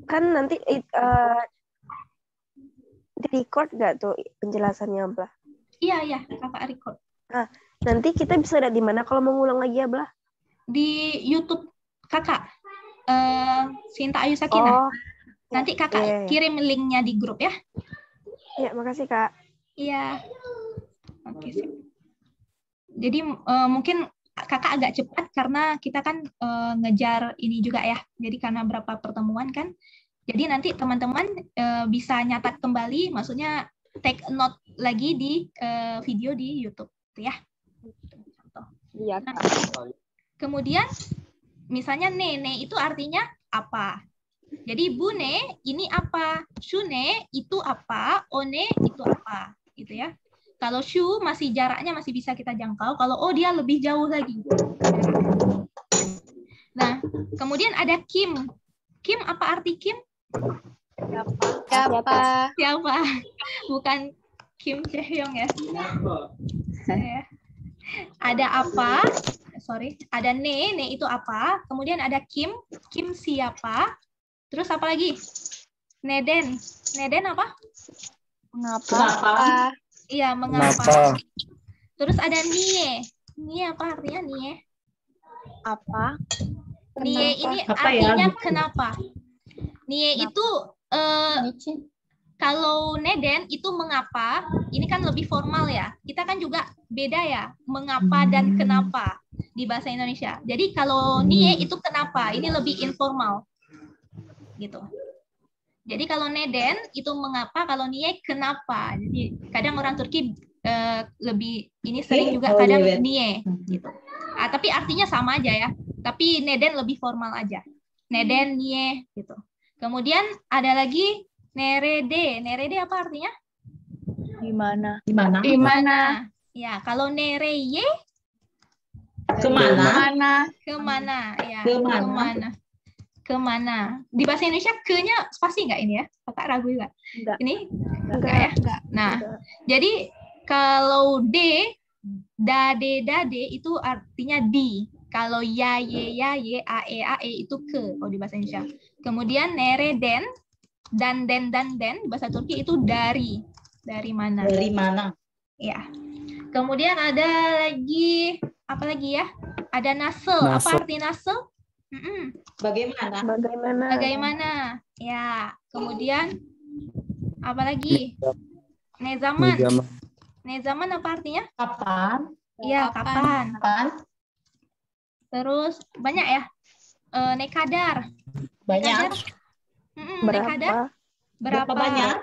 Kan nanti di record nggak tuh penjelasannya, Blah? Iya, kakak record. Nah, nanti kita bisa lihat di mana kalau mau ngulang lagi ya, Blah? Di YouTube kakak, Sinta Ayu Sakinah. Oh, nanti kakak kirim linknya di grup ya. Iya, makasih Kak. Iya. Oke sih. Jadi mungkin kakak agak cepat karena kita kan ngejar ini juga ya. Jadi karena berapa pertemuan kan. Jadi nanti teman-teman bisa nyatat kembali, maksudnya take note lagi di video di YouTube, ya. Iya. Nah, kemudian misalnya nene itu artinya apa? Jadi bune ini apa? Shune itu apa? One itu apa? Gitu ya. Kalau shu masih jaraknya masih bisa kita jangkau. Kalau o dia lebih jauh lagi. Nah, kemudian ada kim. Kim apa arti kim? Siapa? Bukan Kim Jae-hyung ya. Ada apa? Sorry, ada ne itu apa? Kemudian ada kim siapa? Terus apa lagi? Neden apa? Mengapa? Iya, mengapa. Terus ada nie apa artinya nie? Apa? Nie ini artinya kenapa? Nie itu kalau neden itu mengapa, ini kan lebih formal ya. Kita kan juga beda ya, mengapa dan kenapa di bahasa Indonesia. Jadi kalau nie itu kenapa, ini lebih informal. Gitu. Jadi kalau neden itu mengapa, kalau nie kenapa. Jadi kadang orang Turki lebih ini sering juga kadang nie gitu. Tapi artinya sama aja ya. Tapi neden lebih formal aja. Neden, nie gitu. Kemudian ada lagi nerede. Nerede apa artinya? Di mana? Ya, kalau nereye kemana? Ya, kemana? Di bahasa Indonesia ke-nya spasi nggak ini ya? Kakak ragu juga. Enggak. Ini enggak ya? Enggak. Nah, jadi kalau dade itu artinya di. Kalau ya, ye, ae itu ke kalau di bahasa Indonesia. Kemudian nereden dan den bahasa Turki itu dari. Dari mana? Dari mana? Ya. Kemudian ada lagi apa lagi ya? Ada nasel. Apa arti nasel? Bagaimana? Ya. Kemudian apa lagi? Nezaman apa artinya? Kapan? Iya, kapan? Terus banyak ya? Nekadar. Banyak. Nekadar? Berapa banyak?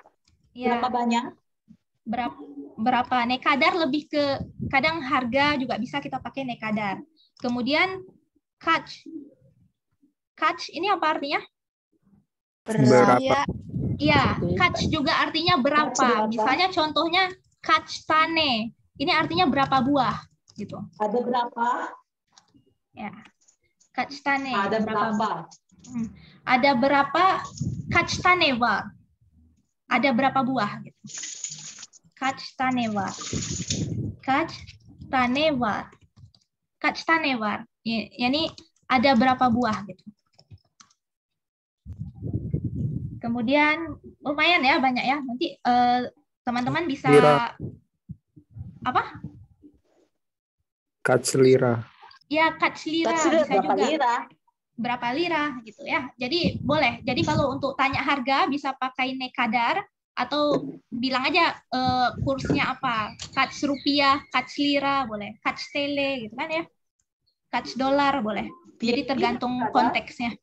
Ya. Berapa banyak? Berapa? Nekadar lebih ke kadang harga juga bisa kita pakai nekadar. Kemudian kach. Kach ini apa artinya? Berapa? Iya, kach juga artinya berapa. Misalnya contohnya kach tane. Ini artinya berapa buah gitu. Ada berapa? Ya. Kach tane. Ada berapa? Ada berapa kach tane wa? Ada berapa buah gitu. Kach tane wa. Yani ada berapa buah gitu. Kemudian lumayan ya, banyak ya. Nanti teman-teman bisa apa? Kaclira. Ya, kaclira bisa berapa juga. lira? Berapa lira gitu ya. Jadi boleh. Jadi kalau untuk tanya harga bisa pakai nekadar atau bilang aja kursnya apa. Kac rupiah, kac lira boleh. Kac tele gitu kan ya. Kac dolar boleh. Jadi tergantung konteksnya.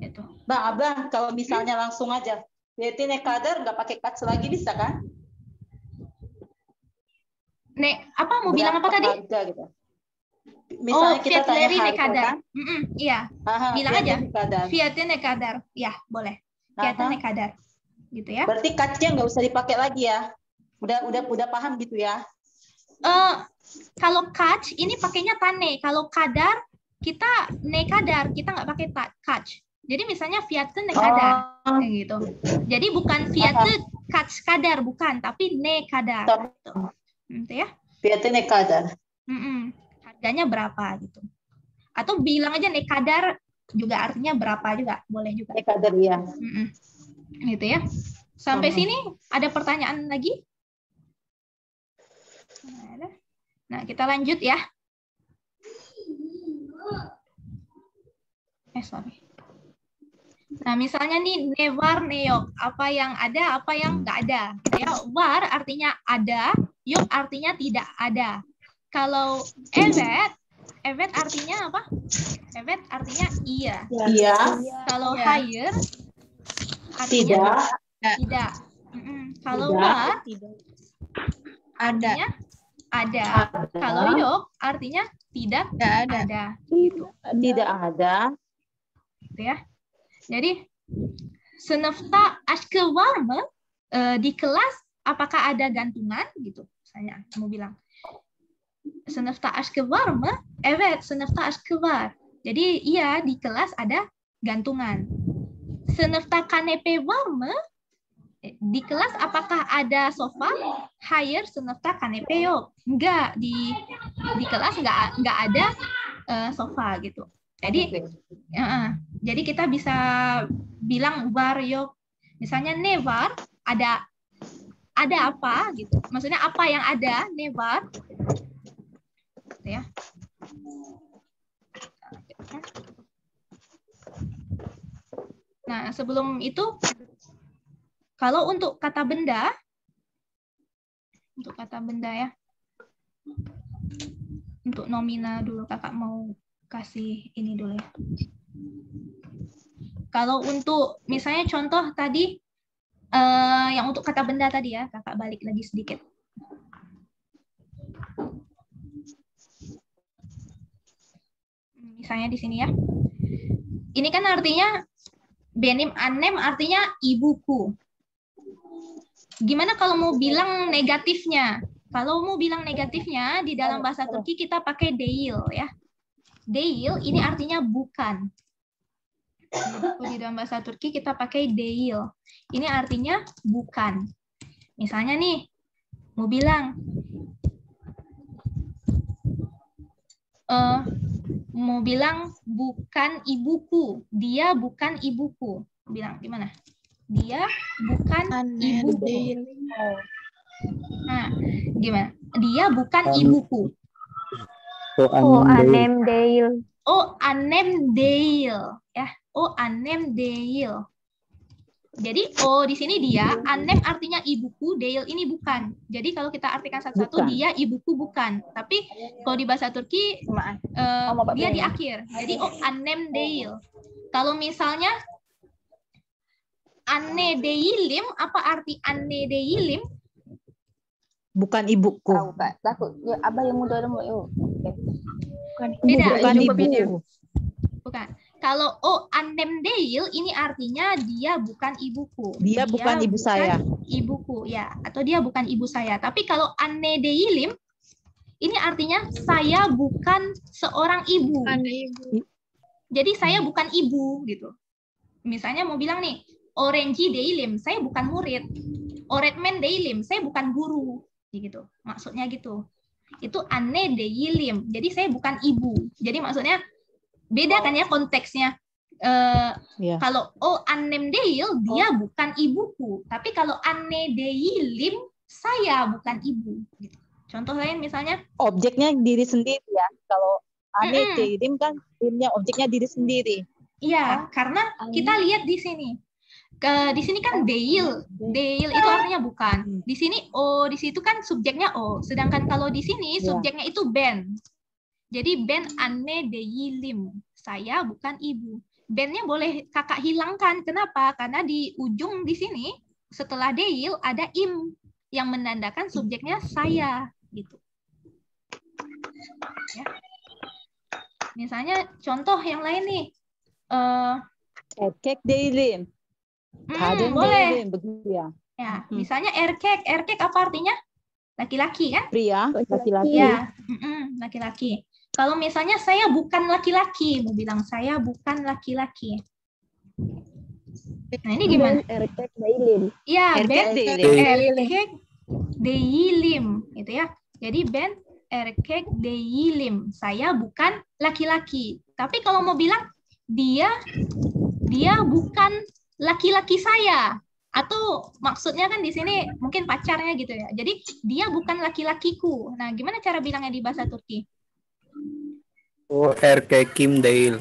Gitu. Abang, kalau misalnya langsung aja. Berarti nekadar nggak pakai kac lagi bisa kan? Apa mau bilang apa tadi? Harga, gitu. Misalnya kita tanya harga kan? Iya. Bilang aja. Fiatnya nekadar. Ya, boleh. Fiatnya nekadar. Gitu ya. Berarti kacnya nggak usah dipakai lagi ya? Udah paham gitu ya? Kalau kac ini pakainya tane. Kalau kadar kita nekadar, kita nggak pakai kac. Jadi misalnya fiatnya nekadar, kayak gitu. Jadi bukan fiatnya kac kadar, bukan, tapi nekadar. Gitu ya. Fiatnya nekadar. Harganya berapa gitu. Atau bilang aja nekadar juga artinya berapa juga, boleh juga. Kader ya. Gitu ya. Sampai sini ada pertanyaan lagi? Nah, kita lanjut ya. Sorry. Nah, misalnya nih newar neyok, apa yang ada, apa yang nggak ada. Ya, war artinya ada, yok artinya tidak ada. Kalau evet artinya apa? Evet artinya iya. Iya. Kalau higher artinya tidak. Kalau war artinya ada. Kalau yok artinya tidak ada. Gitu. Tidak ada. Gitu ya. Jadi senefta ashkewarme di kelas apakah ada gantungan gitu? Misalnya mau bilang senefta ashkewarme, evet senefta ashkewar. Jadi iya di kelas ada gantungan. Senefta kanepe warme, di kelas apakah ada sofa? Higher senefta kanepe yok. Enggak, di kelas enggak ada sofa gitu. Jadi kita bisa bilang var yok. Misalnya nevar ada apa gitu. Maksudnya apa yang ada nevar. Ya. Nah, sebelum itu kalau untuk kata benda ya. Untuk nomina dulu kakak mau kasih ini dulu ya. Kalau untuk misalnya contoh tadi yang untuk kata benda tadi ya, kakak balik lagi sedikit. Misalnya di sini ya. Ini kan artinya benim anem artinya ibuku. Gimana kalau mau bilang negatifnya? Kalau mau bilang negatifnya di dalam bahasa Turki kita pakai değil ya. Değil ini artinya bukan. Di dalam bahasa Turki kita pakai değil. Ini artinya bukan. Misalnya nih, mau bilang bukan ibuku. Dia bukan ibuku. Bilang gimana? Dia bukan ibuku. Nah, gimana? Dia bukan ibuku. Oh, anem deil. Oh, anem deil ya. Oh, anem deil. Jadi di sini dia, anem artinya ibuku, deil ini bukan. Jadi kalau kita artikan satu-satu dia ibuku bukan. Tapi kalau di bahasa Turki dia di akhir. Jadi anem deil. Kalau misalnya anne deilim, apa arti anne deilim? Bukan ibuku. Abah yang muda Beda. Bukan ibu. Bukan. Kalau anem deil ini artinya dia bukan ibuku. Dia bukan ibu saya. Ibuku ya, atau dia bukan ibu saya. Tapi kalau anne deilim ini artinya saya bukan seorang ibu. Jadi saya bukan ibu gitu. Misalnya mau bilang nih, orenji deilim, saya bukan murid. Oretmen deilim, saya bukan guru. Gitu. Maksudnya gitu. Itu anne deilim. Jadi saya bukan ibu. Jadi maksudnya beda kan ya konteksnya. Kalau annem deil dia bukan ibuku, tapi kalau anne deilim saya bukan ibu. Gitu. Contoh lain misalnya objeknya diri sendiri ya. Kalau anne deilim kan limnya objeknya diri sendiri. Iya, karena kita lihat di sini. Di sini kan deil itu artinya bukan. Di sini di situ kan subjeknya sedangkan kalau di sini subjeknya itu ben. Jadi ben anne deilim, saya bukan ibu. Ben-nya boleh kakak hilangkan. Kenapa? Karena di ujung di sini setelah deil ada im yang menandakan subjeknya saya gitu. Ya. Misalnya contoh yang lain nih. Erkek deilim. Boleh. Begitu ya. Ya, misalnya erkek apa artinya? Laki-laki kan? Pria, laki-laki. Ya, laki-laki. Kalau misalnya saya bukan laki-laki, mau bilang saya bukan laki-laki. Nah ini gimana? Erkek deilim. Iya, ben erkek deilim, gitu ya. Jadi ben erkek deilim, saya bukan laki-laki. Tapi kalau mau bilang dia bukan laki-laki saya. Atau maksudnya kan di sini mungkin pacarnya gitu ya. Jadi dia bukan laki-lakiku. Nah, gimana cara bilangnya di bahasa Turki? O erkekim değil.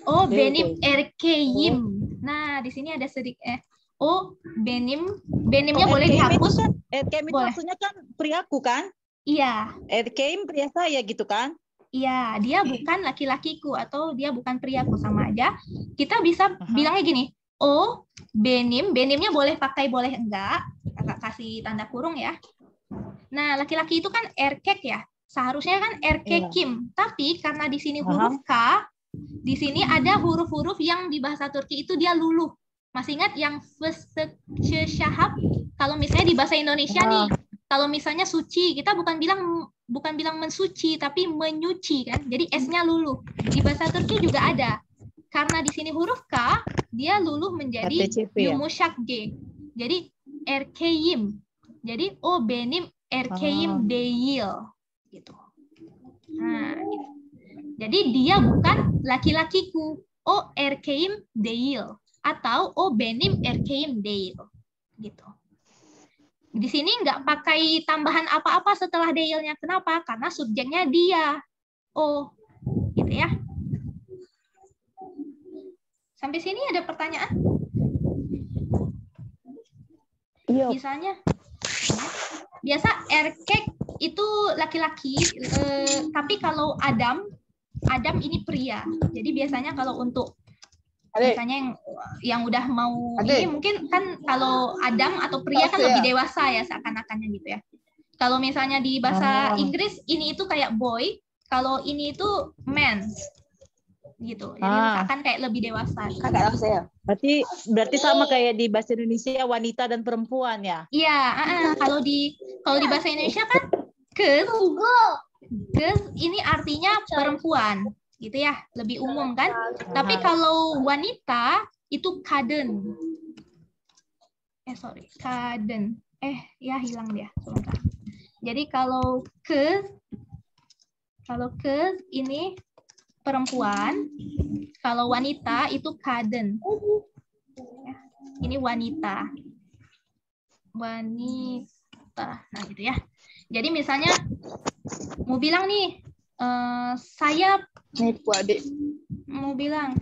Oh, benim erkeğim. Nah, di sini ada sedikit oh, benimnya boleh dihapus. Erkeim itu Boleh. maksudnya kan priaku kan? Iya. Erkeim pria saya gitu kan? Iya, dia bukan laki-lakiku atau dia bukan priaku, sama aja. Kita bisa bilangnya gini, oh, benimnya boleh pakai, boleh enggak. Kakak kasih tanda kurung ya. Nah, laki-laki itu kan erkek ya. Seharusnya kan erkekim. Tapi karena di sini huruf K, di sini ada huruf-huruf yang di bahasa Turki itu dia luluh. Masih ingat yang fıstık syahab? Kalau misalnya di bahasa Indonesia nih, kalau misalnya suci, kita bukan bilang mensuci, tapi menyuci kan. Jadi S-nya luluh. Di bahasa Turki juga ada. Karena di sini huruf K, dia luluh menjadi RTCP ya? yumuşak G. Jadi erkeğim. Jadi oh, benim erkeğim değil gitu. Nah, gitu. Jadi dia bukan laki-lakiku. O erkeğim değil atau o benim erkeğim değil gitu. Di sini nggak pakai tambahan apa-apa setelah deilnya. Kenapa? Karena subjeknya dia. O gitu ya. Sampai sini ada pertanyaan? Iya. Misalnya biasa erkek itu laki-laki, tapi kalau Adam ini pria. Jadi biasanya kalau untuk misalnya yang udah mau ini mungkin kan kalau Adam atau pria kan lebih dewasa ya seakan-akannya gitu ya. Kalau misalnya di bahasa Inggris ini itu kayak boy, kalau ini itu man gitu. Jadi misalkan kayak lebih dewasa. Berarti sama kayak di bahasa Indonesia wanita dan perempuan ya? Iya, kalau di bahasa Indonesia kan kız ini artinya perempuan, gitu ya, lebih umum kan. Tapi kalau wanita itu kadın. Kadın. Ya hilang dia. Sebentar. Jadi kalau kız ini perempuan, kalau wanita itu kadın. Ya, ini wanita. Nah gitu ya. Jadi misalnya mau bilang nih, saya mau bilang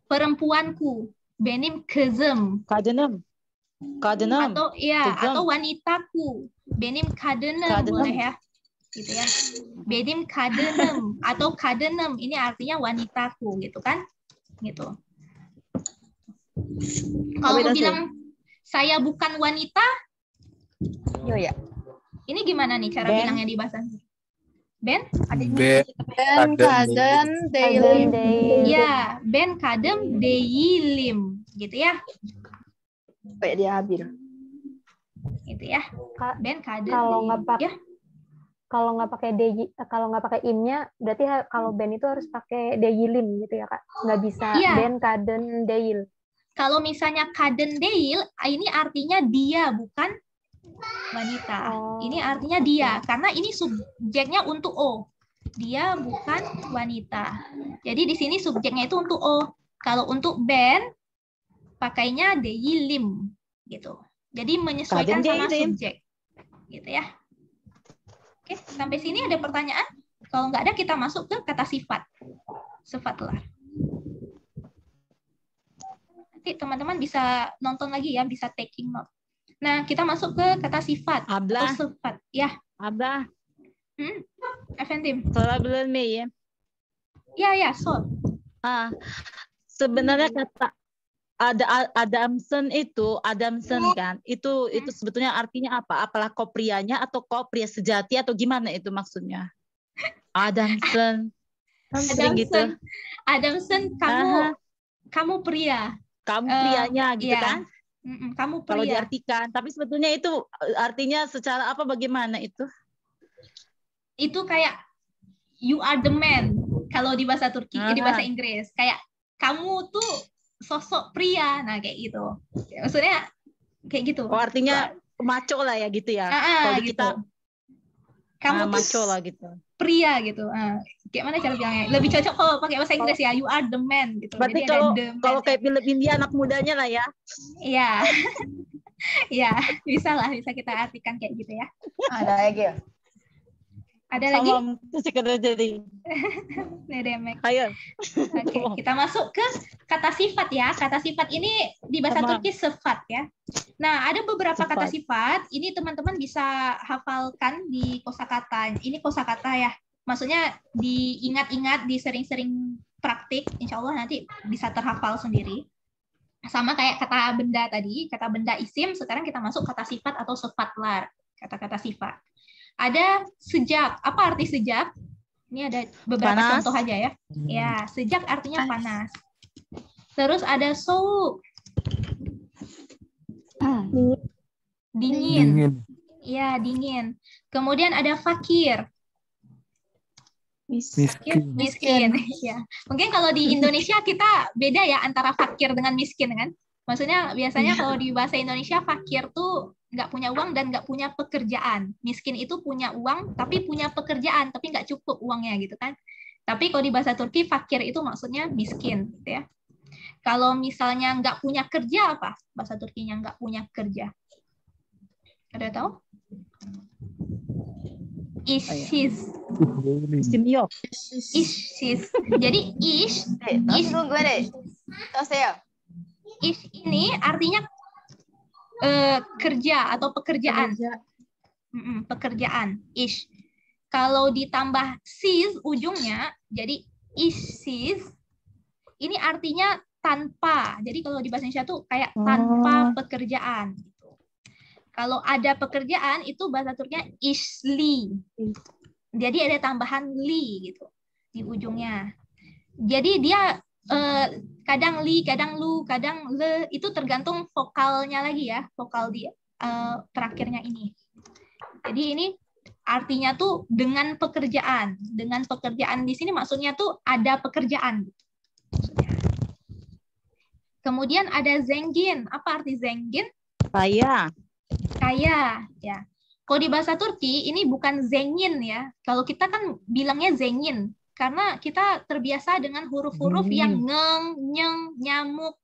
perempuanku, benim kızım. Kadınım. Atau wanitaku, benim kadınım boleh ya. Gitu ya. Benim kadınım atau kadınım ini artinya wanitaku gitu kan? Gitu. Kalau mau bilang saya bukan wanita, ini gimana nih cara bilangnya di bahasa Ben? Ben kadın değilim. Ya, ben kadın değilim, gitu ya. Kayak dia habil. Gitu ya. Ben kadın. Kalau nggak pakai ya. Kalau nggak pakai imnya, berarti kalau ben itu harus pakai deyilin gitu ya Kak. Nggak bisa ben kadın değil. Kalau misalnya kadın değil, ini artinya dia, bukan wanita. Ini artinya dia, karena ini subjeknya untuk O. Dia bukan wanita. Jadi di sini subjeknya itu untuk O. Kalau untuk ben, pakainya değilim gitu. Jadi menyesuaikan sama subjek. Gitu ya. Oke, sampai sini ada pertanyaan? Kalau nggak ada, kita masuk ke kata sifat. Sifatlah. Nanti teman-teman bisa nonton lagi ya, bisa taking note. Nah, kita masuk ke kata sifat. Abla. Atau sifat. Ya. Abla. Efendim. Sorabilir miyim? Ya, sor. Sebenarnya kata Adamson kan, itu sebetulnya artinya apa? Apalah kau prianya atau kau pria sejati atau gimana itu maksudnya? Adamson. Gitu. Adamson, kamu pria. Kamu prianya gitu kan? Kamu pria. Kalau diartikan, tapi sebetulnya itu artinya secara apa, bagaimana itu? Itu kayak you are the man kalau di bahasa Turki, di bahasa Inggris. Kayak kamu tuh sosok pria, nah kayak gitu. Maksudnya kayak gitu. Oh, artinya maco lah ya gitu ya. Kalau gitu. kita Kamu tuh maco lah gitu. pria gitu. Kayak mana cara bilangnya? Lebih cocok kalau pakai bahasa Inggris ya. You are the man gitu. Berarti Jadi ada the man. kalau kayak film India anak mudanya lah ya. Iya. Iya, bisa lah, bisa kita artikan kayak gitu ya. Ada lagi ya? Ada lagi? Sama sekedar jadi. Nedemek. Ayo. Oke, kita masuk ke kata sifat ya. Kata sifat ini di bahasa Tamam. Turki sıfat ya. Nah, ada beberapa kata sifat. Ini teman-teman bisa hafalkan di kosakata. Ini kosakata ya. Maksudnya diingat-ingat, disering-sering praktik. Insya Allah nanti bisa terhafal sendiri. Sama kayak kata benda tadi. Kata benda isim, sekarang kita masuk kata sifat atau sifatlar. Kata-kata sifat. Ada sejak. Apa arti sejak? Ini ada beberapa Panas. contoh aja ya. Ya, sejak artinya panas. Terus ada souk. Dingin. Iya, dingin. Kemudian ada fakir. Miskin. Ya. Mungkin kalau di Indonesia kita beda ya antara fakir dengan miskin kan. Maksudnya biasanya kalau di bahasa Indonesia fakir tuh nggak punya uang dan nggak punya pekerjaan. Miskin itu punya uang tapi punya pekerjaan tapi nggak cukup uangnya gitu kan. Tapi kalau di bahasa Turki fakir itu maksudnya miskin gitu ya. Kalau misalnya nggak punya kerja apa? Bahasa Turkinya nggak punya kerja. Ada tahu? Ishsiz. Istimewa. Ishsiz. Jadi ish Tunggu deh. Saya. ish ini artinya kerja atau pekerjaan. Pekerjaan. Ish. Kalau ditambah sis ujungnya, jadi ishsiz, ini artinya tanpa. Jadi kalau di bahasa Indonesia tuh kayak tanpa pekerjaan. Gitu. Kalau ada pekerjaan itu bahasa Turkinya ishli. Jadi ada tambahan li gitu di ujungnya. Jadi dia kadang li, kadang lu, kadang le, itu tergantung vokalnya lagi ya, vokal di terakhirnya ini. Jadi ini artinya tuh dengan pekerjaan. Dengan pekerjaan di sini maksudnya tuh ada pekerjaan. Maksudnya. Kemudian ada zengin. Apa arti zengin? Kaya. Kaya, ya. Kalau di bahasa Turki ini bukan zengin ya. Kalau kita kan bilangnya zengin. Karena kita terbiasa dengan huruf-huruf yang ngeng, nyeng, nyamuk,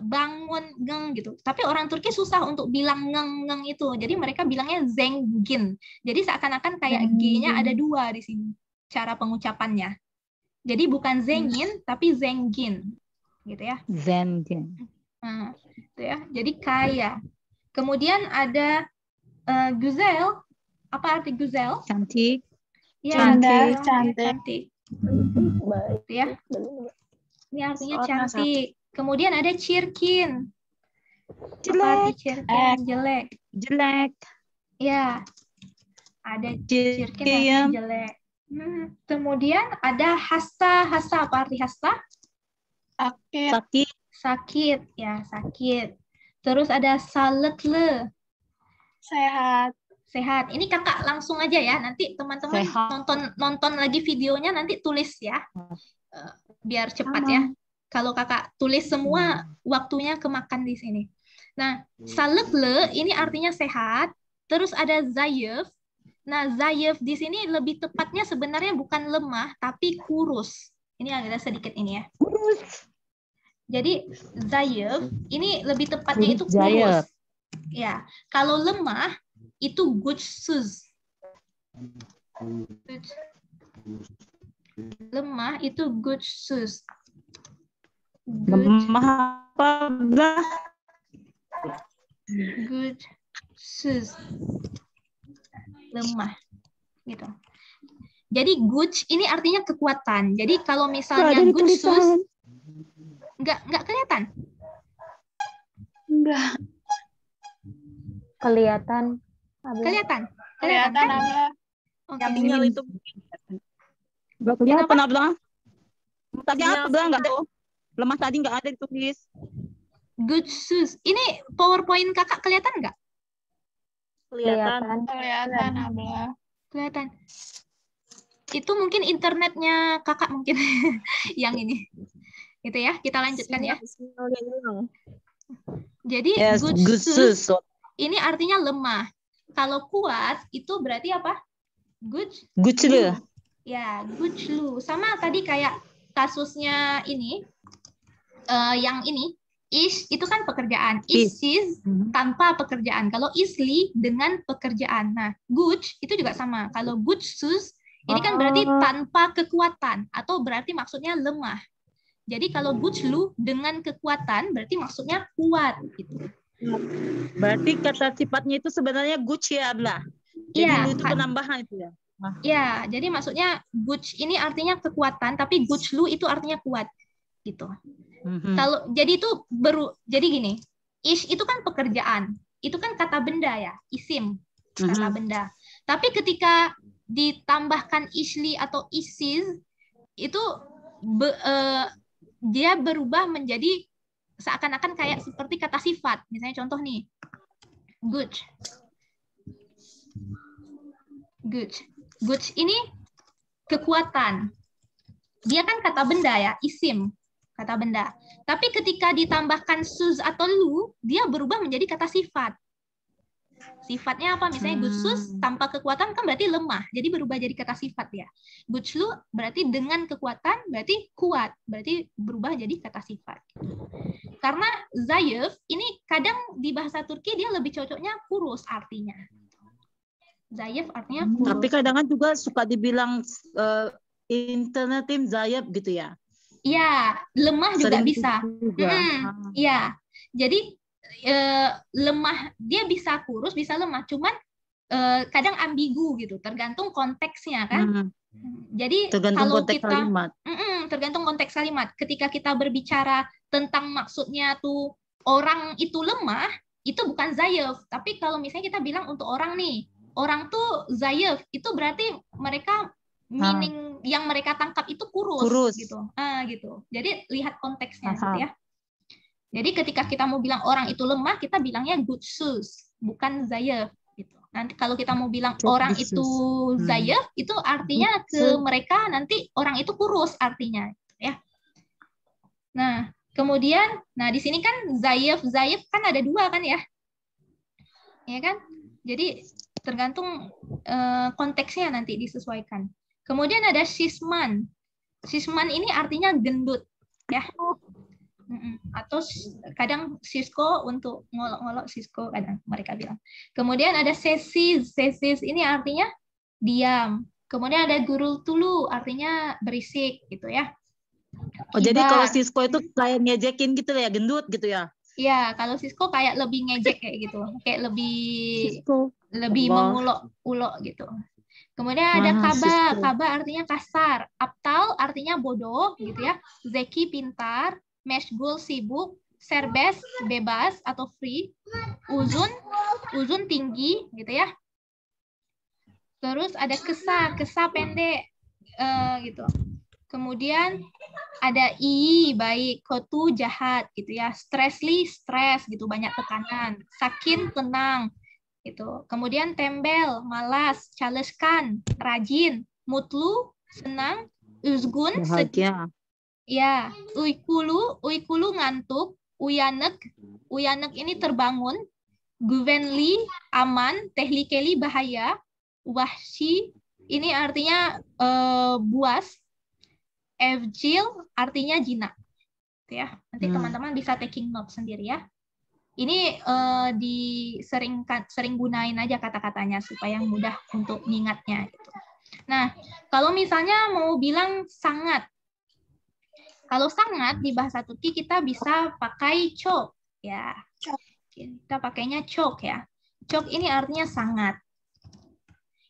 bangun, ngeng gitu. Tapi orang Turki susah untuk bilang ngeng, ngeng itu. Jadi mereka bilangnya zengin. Jadi seakan-akan kayak G-nya ada dua di sini. Cara pengucapannya. Jadi bukan zengin, tapi zengin. Gitu ya. Zengin. Nah, gitu ya. Jadi kaya. Kemudian ada güzel. Apa arti güzel? Cantik. Ya, Cantik. cantik. Ya. Ini artinya cantik. Kemudian ada çirkin. Apa arti çirkin? Jelek. Jelek. Ya. Ada çirkin artinya jelek. Kemudian ada hasta. Hasta apa arti hasta? Sakit. Sakit. Ya, sakit. Terus ada sağlıklı. Sehat. Ini kakak langsung aja ya. Nanti teman-teman nonton lagi videonya nanti tulis ya. Biar cepat ya. Kalau kakak tulis semua waktunya kemakan di sini. Nah, sağlıklı ini artinya sehat. Terus ada zayıf. Nah, zayıf di sini lebih tepatnya sebenarnya bukan lemah tapi kurus. Ini agak sedikit ini ya. Kurus. Jadi zayıf ini lebih tepatnya itu kurus. Ya, kalau lemah itu güçsüz. Lemah itu güçsüz. Lemah apa? Güçsüz. Lemah. Gitu. Jadi güç ini artinya kekuatan. Jadi kalau misalnya güçsüz nggak kelihatan. Enggak. Kelihatan. Kelihatan Kelihatan kan? apa? Oke. Sinyal itu. Nggak kelihatan apa? Tadi apa bilang nggak tahu. Lemah tadi nggak ada ditulis. Güçsüz. Ini PowerPoint kakak kelihatan nggak? Kelihatan Abla. Kelihatan. Itu mungkin internetnya kakak mungkin yang ini. Gitu ya. Kita lanjutkan ya. Jadi güçsüz ini artinya lemah. Kalau kuat itu berarti apa? Guclu. Ya, guclu. Sama tadi kayak kasusnya ini, yang ini, ish itu kan pekerjaan, is tanpa pekerjaan. Kalau isli dengan pekerjaan. Nah, guc itu juga sama. Kalau gucsus ini kan berarti tanpa kekuatan atau berarti maksudnya lemah. Jadi kalau guclu dengan kekuatan berarti maksudnya kuat gitu. Berarti kata sifatnya itu sebenarnya guc ya, Abla. Jadi Iya, lu itu penambahan itu ya. Ya, jadi maksudnya guc ini artinya kekuatan, tapi guclu itu artinya kuat gitu. Kalau jadi itu jadi gini, ish itu kan pekerjaan, itu kan kata benda ya, isim kata benda. Tapi ketika ditambahkan isli atau isis itu dia berubah menjadi seakan-akan kayak seperti kata sifat. Misalnya contoh nih, good. Good ini kekuatan. Dia kan kata benda ya, isim, kata benda. Tapi ketika ditambahkan sus atau lu, dia berubah menjadi kata sifat. Sifatnya apa? Misalnya gutsus tanpa kekuatan kan berarti lemah. Jadi berubah jadi kata sifat ya. Gutslu berarti dengan kekuatan berarti kuat. Berarti berubah jadi kata sifat. Karena zayıf ini kadang di bahasa Turki dia lebih cocoknya kurus artinya. Zayıf artinya kurus. Tapi kadang juga suka dibilang alternatif zayıf gitu ya. Iya, lemah juga bisa. Iya. Jadi lemah, dia bisa kurus, bisa lemah, cuman kadang ambigu gitu, tergantung konteksnya kan. Jadi tergantung kalau konteks kita kalimat. Tergantung konteks kalimat. Ketika kita berbicara tentang maksudnya tuh orang itu lemah, itu bukan zayıf. Tapi kalau misalnya kita bilang untuk orang nih, orang tuh zayıf, itu berarti mereka meaning yang mereka tangkap itu kurus. Gitu. Gitu. Jadi lihat konteksnya gitu ya. Jadi ketika kita mau bilang orang itu lemah, kita bilangnya güçsüz, bukan zayıf gitu. Nanti kalau kita mau bilang orang itu zayıf, itu artinya ke mereka nanti orang itu kurus artinya ya. Nah, kemudian di sini kan zayıf kan ada dua kan ya. Ya kan? Jadi tergantung konteksnya nanti disesuaikan. Kemudian ada sisman. Sisman ini artinya gendut ya. Atau kadang sisko untuk ngolok-ngolok sisko kadang mereka bilang. Kemudian ada sesis ini artinya diam. Kemudian ada gurultulu artinya berisik gitu ya. Oh, jadi kalau sisko itu kayak ngejekin gitu ya, gendut gitu ya. Iya, kalau sisko kayak lebih ngejek kayak gitu. Kayak lebih mengulok-ulok gitu. Kemudian ada kaba artinya kasar, aptal artinya bodoh gitu ya. Zeki pintar, meshgul sibuk, serbest bebas atau free, uzun tinggi gitu ya. Terus ada kesa pendek gitu. Kemudian ada baik, kotu jahat gitu ya. Stresli stres gitu, banyak tekanan. Sakin tenang gitu. Kemudian tembel, malas, caleskan, rajin, mutlu senang, üzgun sedih. Ya, uykulu ngantuk, uyanek ini terbangun, güvenli aman, tehlikeli bahaya, wahsi ini artinya buas, evcil artinya jinak. Ya, nanti teman-teman bisa taking note sendiri ya. Ini sering gunain aja kata-katanya supaya mudah untuk ngingatnya gitu. Nah, kalau misalnya mau bilang sangat. Kalau sangat di bahasa Turki kita bisa pakai çok ya. Kita pakainya çok ya. Çok ini artinya sangat.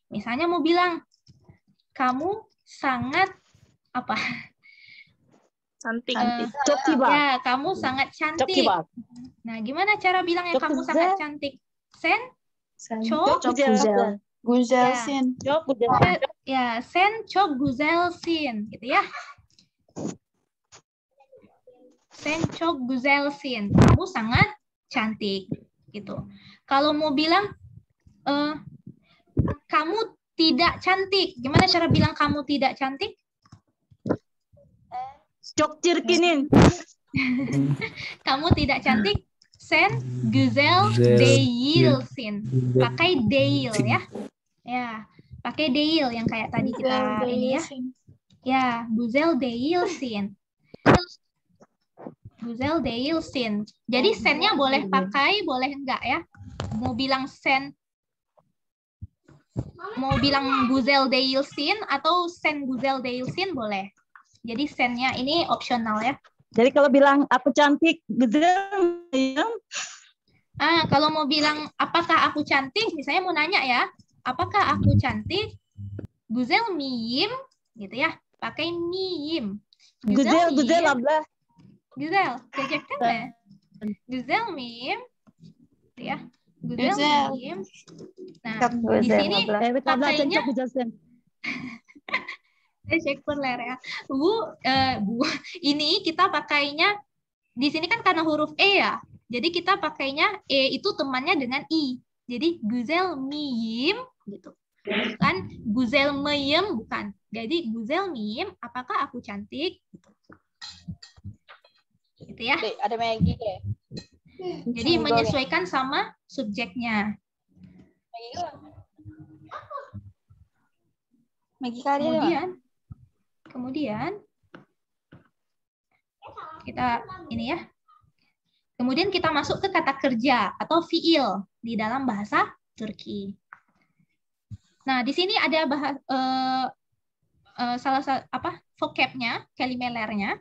Misalnya mau bilang kamu sangat apa? Cantik. Ya, kamu sangat cantik. Nah, gimana cara bilangnya kamu sangat cantik? Sen? Çok güzelsin. Ya, sen çok güzelsin gitu ya. Sen çok güzelsin. Kamu sangat cantik gitu. Kalau mau bilang kamu tidak cantik, gimana cara bilang kamu tidak cantik? Çok çirkinin. Kamu tidak cantik. Sen güzel değilsin. Pakai değil ya. Ya. Pakai deil yang kayak tadi kita ini ya. Ya, Guzel deil sin. Guzel deil sin. Jadi sennya boleh pakai, boleh enggak ya. Mau bilang sen, mau bilang Guzel deil sin atau sen Guzel deil sin boleh. Jadi sennya ini opsional ya. Jadi kalau bilang aku cantik, Guzel, Kalau mau bilang apakah aku cantik, misalnya mau nanya ya, apakah aku cantik? Guzel miyim, gitu ya. Pakai miyim. Guzel abla. Guzel, kejekkan ya. Guzel miyim, gitu ya. Guzel miyim. Nah, di sini pakainya sekuler ya. Bu, ini kita pakainya di sini kan karena huruf E ya. Jadi kita pakainya E itu temannya dengan I. Jadi Guzel miyim gitu. Bukan Guzel meyem, bukan. Jadi Guzel miyim, apakah aku cantik? Gitu ya. Ada Maggie ya. Jadi menyesuaikan sama subjeknya. Maggie kali Kemudian kita ini ya. Kemudian kita masuk ke kata kerja atau fiil di dalam bahasa Turki. Nah, di sini ada vocabnya, kelimelernya.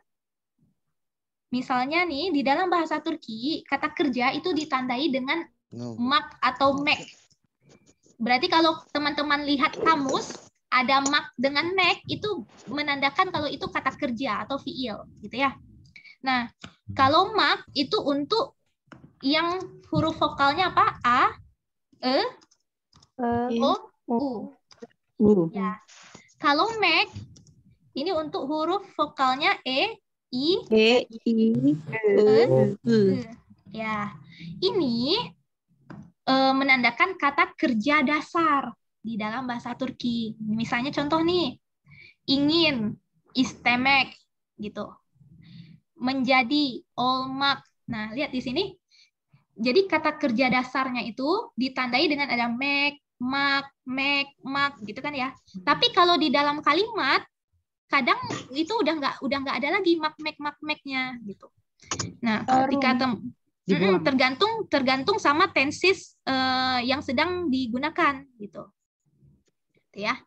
Misalnya nih, di dalam bahasa Turki, kata kerja itu ditandai dengan mak atau mek. Berarti kalau teman-teman lihat kamus, ada mak dengan mek, itu menandakan kalau itu kata kerja atau fiil, gitu ya. Nah, kalau mak itu untuk yang huruf vokalnya apa? A, E, O, U. Ya. Kalau mek ini untuk huruf vokalnya E, I, Ya. Ini menandakan kata kerja dasar di dalam bahasa Turki. Misalnya contoh nih, ingin, istemek, gitu. Menjadi, olmak. Nah, lihat di sini. Jadi kata kerja dasarnya itu ditandai dengan ada mek, mak, gitu kan ya. Tapi kalau di dalam kalimat kadang itu udah nggak ada lagi mak-meknya gitu. Nah, ketika tergantung sama tenses yang sedang digunakan gitu. Ya.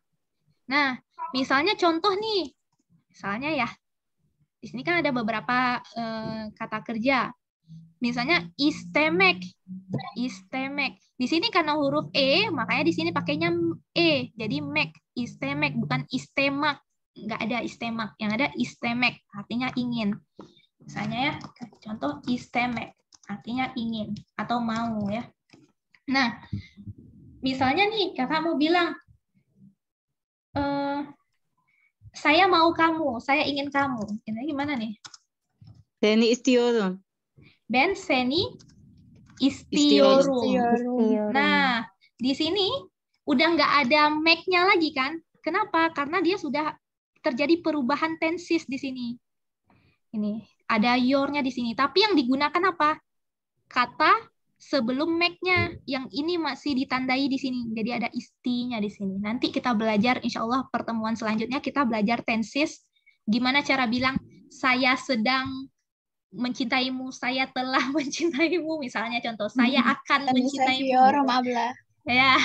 Nah, misalnya contoh nih. Misalnya ya. Di sini kan ada beberapa kata kerja. Misalnya istemek. Di sini karena huruf E, makanya di sini pakainya E. Jadi mek, istemek, bukan istemak. Nggak ada istemak. Yang ada istemek, artinya ingin. Misalnya ya, contoh istemek, artinya ingin atau mau ya. Nah, misalnya nih, kakak mau bilang, saya mau kamu, saya ingin kamu. Ini gimana nih? Seni istiyorum. Ben seni istiyorum. Nah, di sini udah nggak ada make-nya lagi kan? Kenapa? Karena dia sudah terjadi perubahan tenses di sini. Ini ada your-nya di sini. Tapi yang digunakan apa? Kata sebelum make-nya. Yang ini masih ditandai di sini. Jadi ada istinya di sini. Nanti kita belajar, insya Allah pertemuan selanjutnya kita belajar tenses. Gimana cara bilang saya sedang mencintaimu, saya telah mencintaimu, misalnya contoh, saya akan mencintaimu. Ya,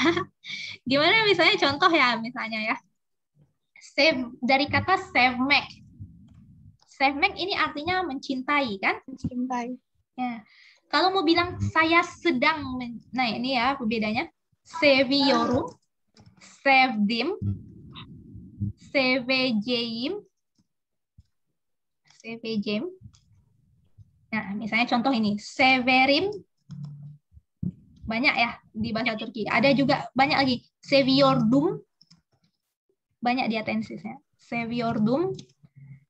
gimana misalnya contoh ya, misalnya ya, save dari kata sevmek. Sevmek ini artinya mencintai kan? Mencintai. Ya, kalau mau bilang saya sedang, nah ini ya perbedaannya, seviyorum, sevdim, seveceğim. Nah, misalnya contoh ini, severim, banyak ya di bahasa Turki. Ada juga banyak lagi, seviyordum, banyak dia tensesnya. Seviyordum,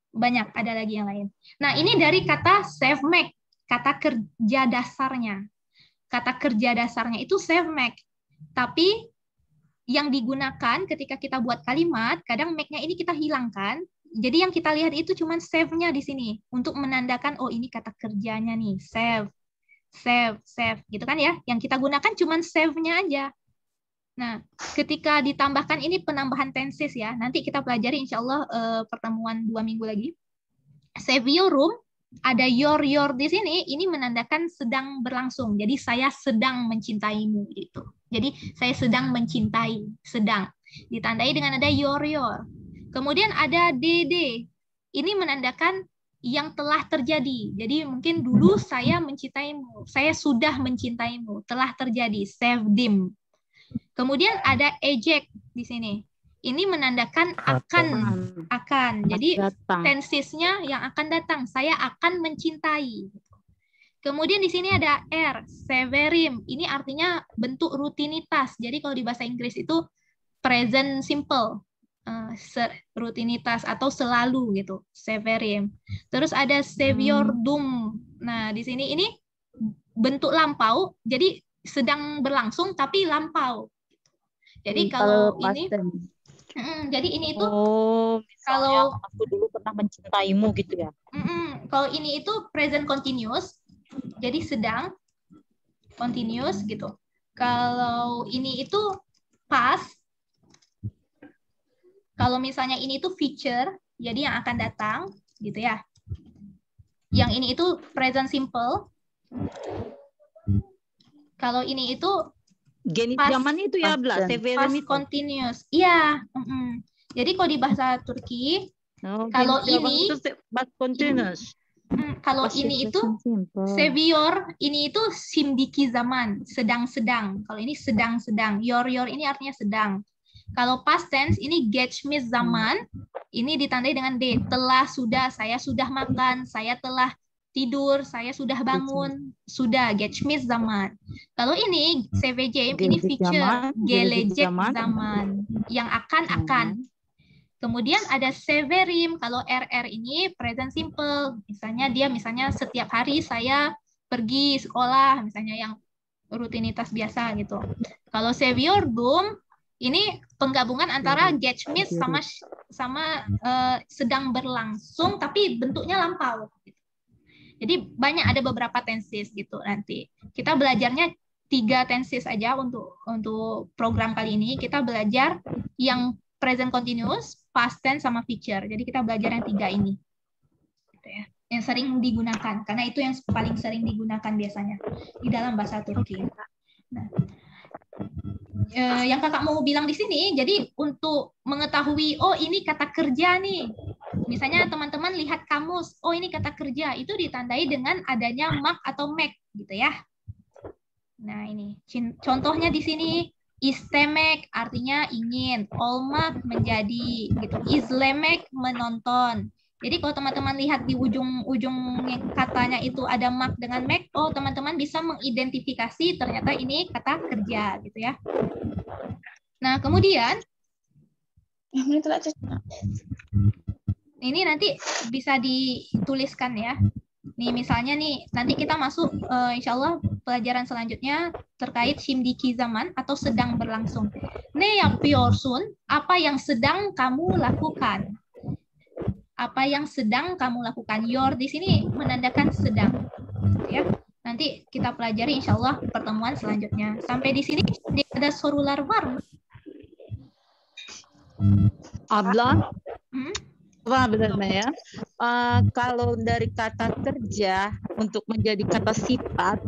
banyak, ada lagi yang lain. Nah, ini dari kata sevmek, kata kerja dasarnya. Kata kerja dasarnya itu sevmek. Tapi yang digunakan ketika kita buat kalimat, kadang make-nya ini kita hilangkan. Jadi yang kita lihat itu cuma save-nya di sini untuk menandakan oh ini kata kerjanya nih, save, gitu kan ya. Yang kita gunakan cuma save-nya aja. Nah, ketika ditambahkan ini penambahan tenses ya. Nanti kita pelajari insya Allah pertemuan 2 minggu lagi. Saviorum, ada your di sini, ini menandakan sedang berlangsung. Jadi saya sedang mencintaimu gitu. Jadi saya sedang mencintai, sedang. Ditandai dengan ada your. Kemudian ada DD. Ini menandakan yang telah terjadi. Jadi mungkin dulu saya mencintaimu, saya sudah mencintaimu, telah terjadi, sevdim. Kemudian ada eject di sini. Ini menandakan akan. Jadi tensesnya yang akan datang. Saya akan mencintai. Kemudian di sini ada R, severim. Ini artinya bentuk rutinitas. Jadi kalau di bahasa Inggris itu present simple, rutinitas atau selalu gitu, severim. Terus ada saviordum. Nah di sini ini bentuk lampau. Jadi sedang berlangsung tapi lampau. Jadi kalau ini, jadi ini itu kalau aku dulu pernah mencintaimu gitu ya. Kalau ini itu present continuous, jadi sedang continuous gitu. Kalau ini itu past. Kalau misalnya ini itu future, jadi yang akan datang gitu ya. Yang ini itu present simple. Kalau ini itu genit zaman itu ya, past continuous. Iya. Jadi kalau di bahasa Turki, kalau ini past continuous. Kalau ini itu seviyor, ini itu şimdiki zaman, sedang-sedang. Kalau ini sedang-sedang. Yor ini artinya sedang. Kalau past tense ini geçmiş zaman, ini ditandai dengan D. Telah, sudah, saya sudah makan, saya telah tidur, saya sudah bangun, sudah, geçmiş zaman. Kalau ini CVJ, ini future, gelecek zaman, yang akan. Kemudian ada severim, kalau RR ini present simple, misalnya setiap hari saya pergi sekolah, misalnya yang rutinitas biasa gitu. Kalau seviordum, ini penggabungan antara geçmiş sama sedang berlangsung, tapi bentuknya lampau. Jadi banyak, ada beberapa tenses gitu nanti. Kita belajarnya 3 tenses aja untuk program kali ini. Kita belajar yang present continuous, past tense, sama future. Jadi kita belajar yang 3 ini. Gitu ya. Yang sering digunakan, karena itu yang paling sering digunakan biasanya di dalam bahasa Turki. Nah, yang kakak mau bilang di sini, jadi untuk mengetahui, oh ini kata kerja nih. Misalnya teman-teman lihat kamus, oh ini kata kerja, itu ditandai dengan adanya mak atau mek gitu ya. Nah ini contohnya di sini, istemek artinya ingin, olmak menjadi gitu, izlemek menonton. Jadi kalau teman-teman lihat di ujung katanya itu ada mak dengan mek, oh teman-teman bisa mengidentifikasi ternyata ini kata kerja gitu ya. Nah kemudian ini nanti bisa dituliskan ya. Nih misalnya nih, nanti kita masuk insya Allah pelajaran selanjutnya terkait şimdiki zaman atau sedang berlangsung. Ne yapıyorsun, apa yang sedang kamu lakukan. Apa yang sedang kamu lakukan. Yor di sini menandakan sedang. Ya. Nanti kita pelajari insya Allah pertemuan selanjutnya. Sampai di sini ada sorular var. Abla? Wah benar ya. Kalau dari kata kerja untuk menjadi kata sifat,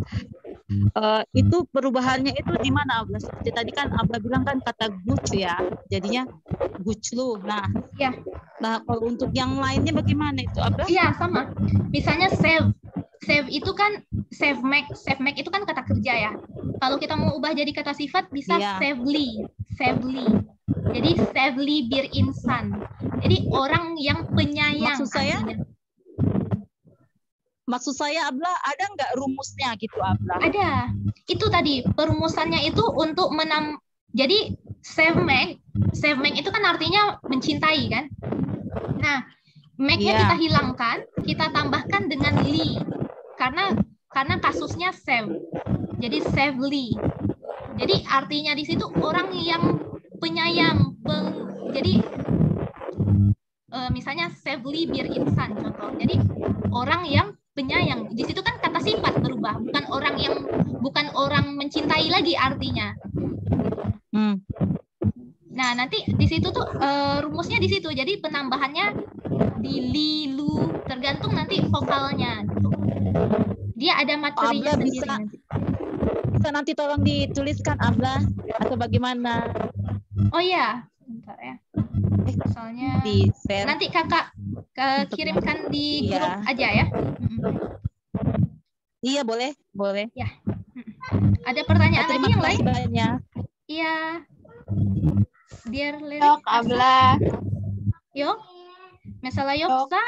itu perubahannya itu di mana Abla? Seperti tadi kan Abla bilang kan kata guc ya, jadinya guclu. Nah, ya. Nah kalau untuk yang lainnya bagaimana itu Abla? Iya sama. Misalnya save itu kan save make itu kan kata kerja ya. Kalau kita mau ubah jadi kata sifat bisa savely. Jadi savely bir insan. Jadi orang yang penyayang. Maksud saya Abla, ada nggak rumusnya gitu Abla? Ada. Itu tadi perumusannya itu untuk jadi save make itu kan artinya mencintai kan. Nah, make-nya kita hilangkan, kita tambahkan dengan li. Karena kasusnya save. Jadi savely. Jadi artinya di situ orang yang penyayang. Jadi misalnya savely bir insan contoh. Jadi orang yang penyayang. Di situ kan kata sifat berubah, bukan orang mencintai lagi artinya. Nah, nanti di situ tuh rumusnya di situ. Jadi penambahannya di li, lu, tergantung nanti vokalnya gitu. Dia ada materinya Abla sendiri bisa, nanti. bisa nanti tolong dituliskan Abla atau bagaimana? Oh iya, bentar ya. Soalnya Di share. nanti kakak kirimkan di Iya. grup aja ya. Iya, boleh, boleh. Ya. Ada pertanyaan lagi Terima yang kasih lain? banyak. Iya. Dear lirik. Yok, Abla. Yok. Mesela yoksa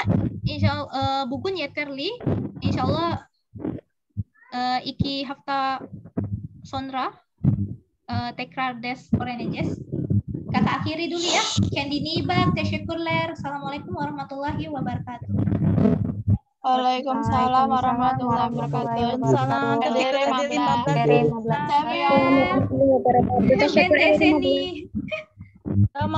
inşallah bugün yeterli. İnşallah 2 hafta sonra tekrar ders öğreneceğiz. Kakak akhiri dulu ya. Kendine iyi bak. Teşekkürler. Assalamualaikum warahmatullahi wabarakatuh. Waalaikumsalam warahmatullahi wabarakatuh. Salam. Dari Mabla. Dari Mabla. Sampai. Ben de seni. Sama.